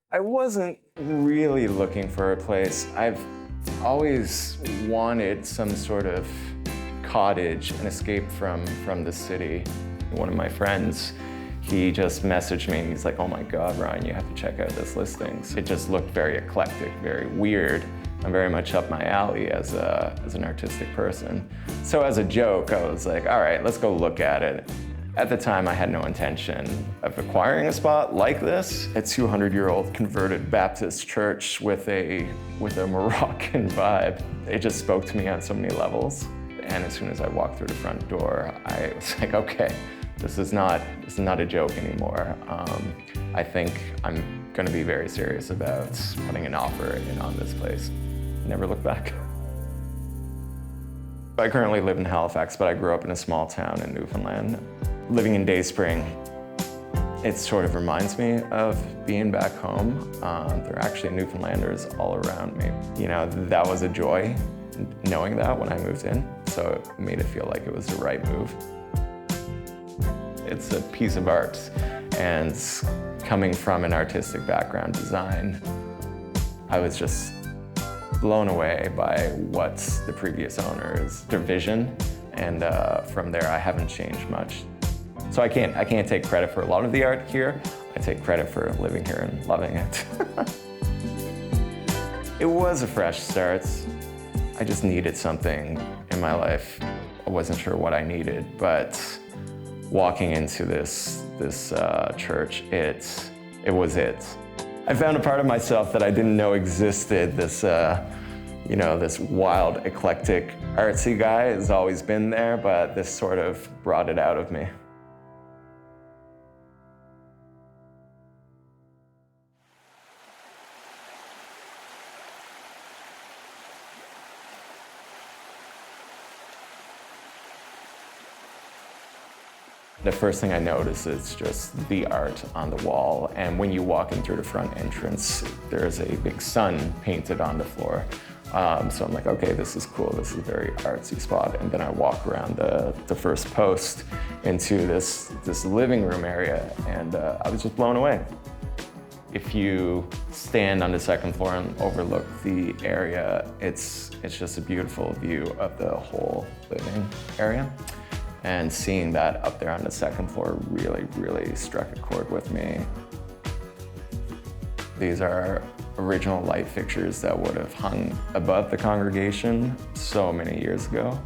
I wasn't really looking for a place. I've always wanted some sort of cottage, an escape from the city. One of my friends, he just messaged me. He's like, "Oh my God, Ryan, you have to check out this listings." It just looked very eclectic, very weird, and very much up my alley as an artistic person. So as a joke, I was like, all right, let's go look at it. At the time, I had no intention of acquiring a spot like this. A 200-year-old converted Baptist church with a Moroccan vibe. It just spoke to me on so many levels. And as soon as I walked through the front door, I was like, okay, this is not a joke anymore. I think I'm gonna be very serious about putting an offer in on this place. Never look back. I currently live in Halifax, but I grew up in a small town in Newfoundland. Living in Dayspring, it sort of reminds me of being back home. There are actually Newfoundlanders all around me. You know, that was a joy, knowing that when I moved in, so it made it feel like it was the right move. It's a piece of art, and coming from an artistic background, design, I was just blown away by what the previous owners, their vision, and from there I haven't changed much. So I can't take credit for a lot of the art here. I take credit for living here and loving it. It was a fresh start. I just needed something in my life. I wasn't sure what I needed, but walking into this church, it was it. I found a part of myself that I didn't know existed. This this wild, eclectic, artsy guy has always been there, but this sort of brought it out of me. The first thing I notice is just the art on the wall, and when you walk in through the front entrance, there's a big sun painted on the floor. So I'm like, okay, this is cool, this is a very artsy spot. And then I walk around the first post into this living room area, and I was just blown away. If you stand on the second floor and overlook the area, it's just a beautiful view of the whole living area. And seeing that up there on the second floor really struck a chord with me. These are original light fixtures that would have hung above the congregation so many years ago.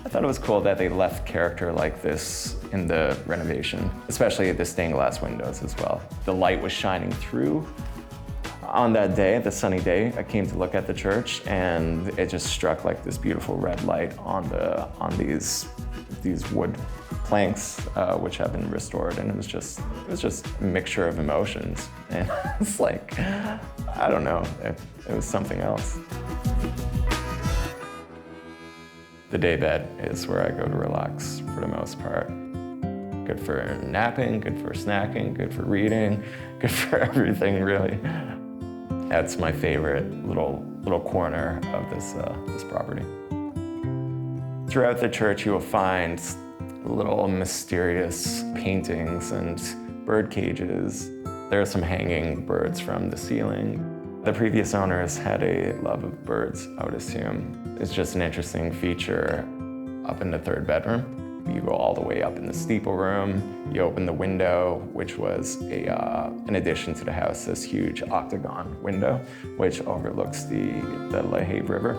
I thought it was cool that they left character like this in the renovation, especially the stained glass windows as well. The light was shining through. On that day, the sunny day, I came to look at the church, and it just struck like this beautiful red light on these wood planks, which have been restored, and it was just a mixture of emotions, and it's like, I don't know, it was something else. The daybed is where I go to relax for the most part. Good for napping, good for snacking, good for reading, good for everything really. That's my favorite little corner of this property. Throughout the church, you will find little mysterious paintings and bird cages. There are some hanging birds from the ceiling. The previous owners had a love of birds, I would assume. It's just an interesting feature up in the third bedroom. You go all the way up in the steeple room, you open the window, which was an addition to the house, this huge octagon window, which overlooks the LaHave River.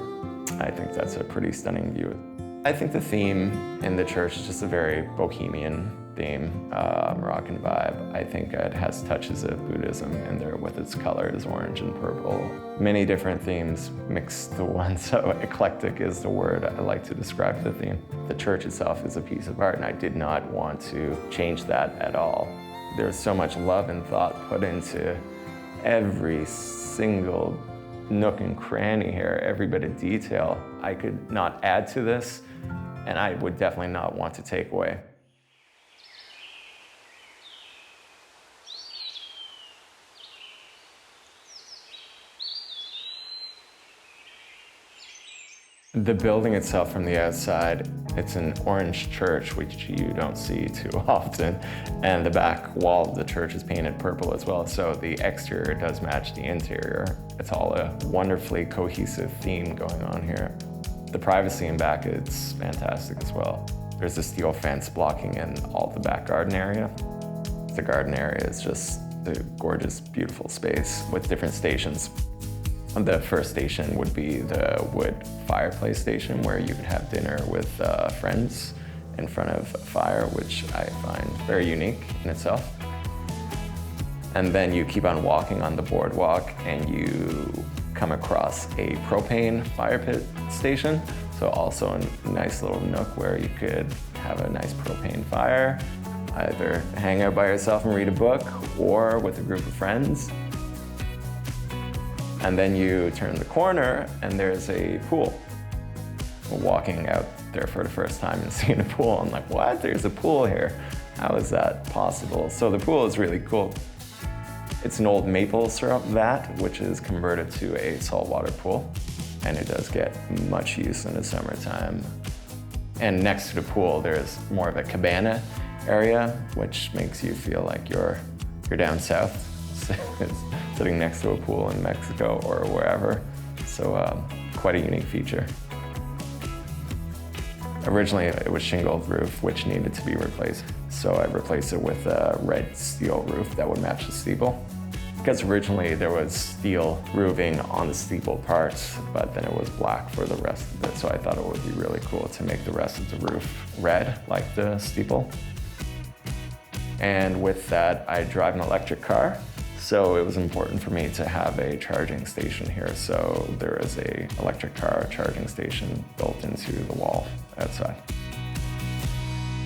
I think that's a pretty stunning view. I think the theme in the church is just a very bohemian theme, Moroccan vibe. I think it has touches of Buddhism in there with its colors, orange and purple. Many different themes mixed into one, so eclectic is the word I like to describe the theme. The church itself is a piece of art, and I did not want to change that at all. There's so much love and thought put into every single nook and cranny here, every bit of detail. I could not add to this, and I would definitely not want to take away. The building itself from the outside, it's an orange church, which you don't see too often. And the back wall of the church is painted purple as well. So the exterior does match the interior. It's all a wonderfully cohesive theme going on here. The privacy in back is fantastic as well. There's a steel fence blocking in all the back garden area. The garden area is just a gorgeous, beautiful space with different stations. The first station would be the wood fireplace station, where you could have dinner with friends in front of a fire, which I find very unique in itself. And then you keep on walking on the boardwalk and you come across a propane fire pit station. So also a nice little nook where you could have a nice propane fire, either hang out by yourself and read a book or with a group of friends. And then you turn the corner and there's a pool. Walking out there for the first time and seeing a pool, I'm like, what? There's a pool here. How is that possible? So the pool is really cool. It's an old maple syrup vat, which is converted to a saltwater pool. And it does get much use in the summertime. And next to the pool, there's more of a cabana area, which makes you feel like you're down south. Sitting next to a pool in Mexico or wherever. So quite a unique feature. Originally it was shingled roof, which needed to be replaced. So I replaced it with a red steel roof that would match the steeple. Because originally there was steel roofing on the steeple parts, but then it was black for the rest of it. So I thought it would be really cool to make the rest of the roof red, like the steeple. And with that, I drive an electric car. So it was important for me to have a charging station here. So there is a electric car charging station built into the wall outside.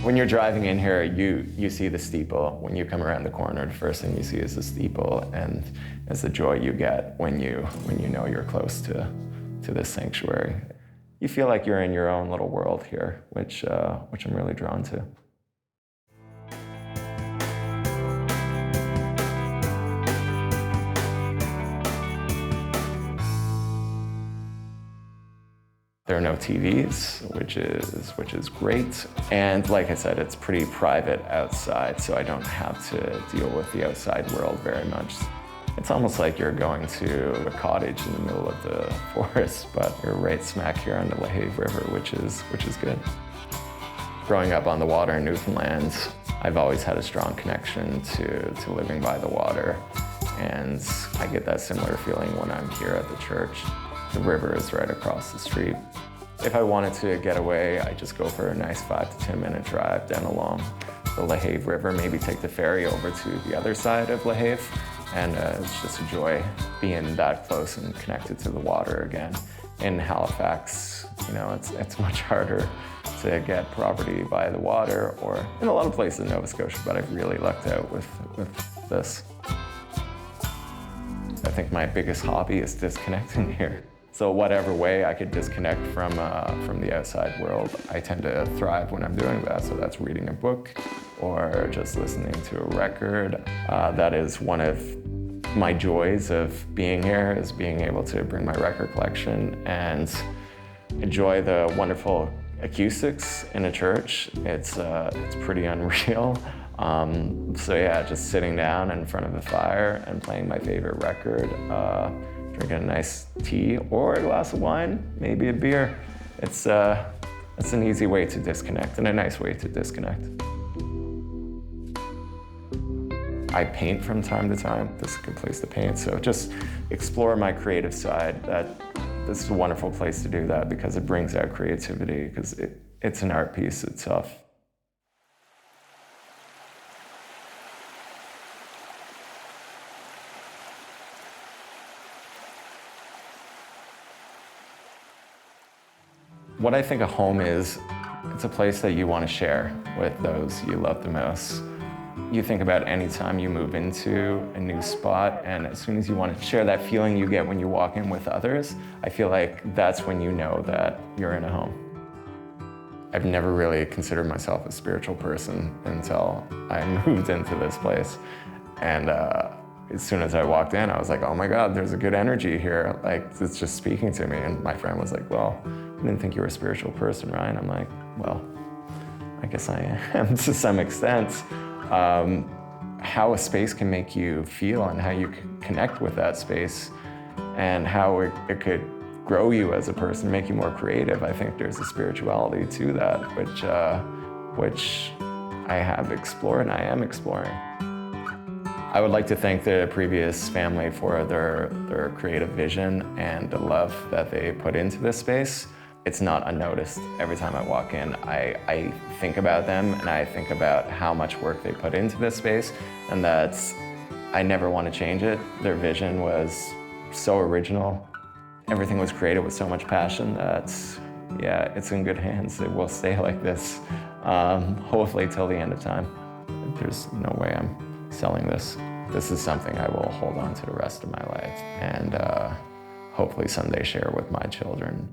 When you're driving in here, you see the steeple. When you come around the corner, the first thing you see is the steeple, and it's the joy you get when you know you're close to this sanctuary. You feel like you're in your own little world here, which I'm really drawn to. There are no TVs, which is great. And like I said, it's pretty private outside, so I don't have to deal with the outside world very much. It's almost like you're going to a cottage in the middle of the forest, but you're right smack here on the LaHave River, which is good. Growing up on the water in Newfoundland, I've always had a strong connection to living by the water. And I get that similar feeling when I'm here at the church. The river is right across the street. If I wanted to get away, I just go for a nice 5 to 10 minute drive down along the LaHave River, maybe take the ferry over to the other side of LaHave. And it's just a joy being that close and connected to the water again. In Halifax, it's much harder to get property by the water, or in a lot of places in Nova Scotia, but I've really lucked out with this. I think my biggest hobby is disconnecting here. So whatever way I could disconnect from the outside world, I tend to thrive when I'm doing that. So that's reading a book or just listening to a record. That is one of my joys of being here, is being able to bring my record collection and enjoy the wonderful acoustics in a church. It's pretty unreal. So yeah, just sitting down in front of a fire and playing my favorite record, drinking a nice tea or a glass of wine, maybe a beer. It's an easy way to disconnect and a nice way to disconnect. I paint from time to time. This is a good place to paint. So just explore my creative side. This is a wonderful place to do that because it brings out creativity, because it's an art piece itself. What I think a home is, it's a place that you want to share with those you love the most. You think about any time you move into a new spot, and as soon as you want to share that feeling you get when you walk in with others, I feel like that's when you know that you're in a home. I've never really considered myself a spiritual person until I moved into this place. And as soon as I walked in, I was like, oh my God, there's a good energy here. Like, it's just speaking to me. And my friend was like, well, I didn't think you were a spiritual person, Ryan. I'm like, well, I guess I am to some extent. How a space can make you feel and how you can connect with that space and how it could grow you as a person, make you more creative. I think there's a spirituality to that, which I have explored and I am exploring. I would like to thank the previous family for their creative vision and the love that they put into this space. It's not unnoticed. Every time I walk in, I think about them and I think about how much work they put into this space, and I never want to change it. Their vision was so original. Everything was created with so much passion that, yeah, it's in good hands. It will stay like this, hopefully till the end of time. There's no way I'm selling this. This is something I will hold on to the rest of my life and hopefully someday share with my children.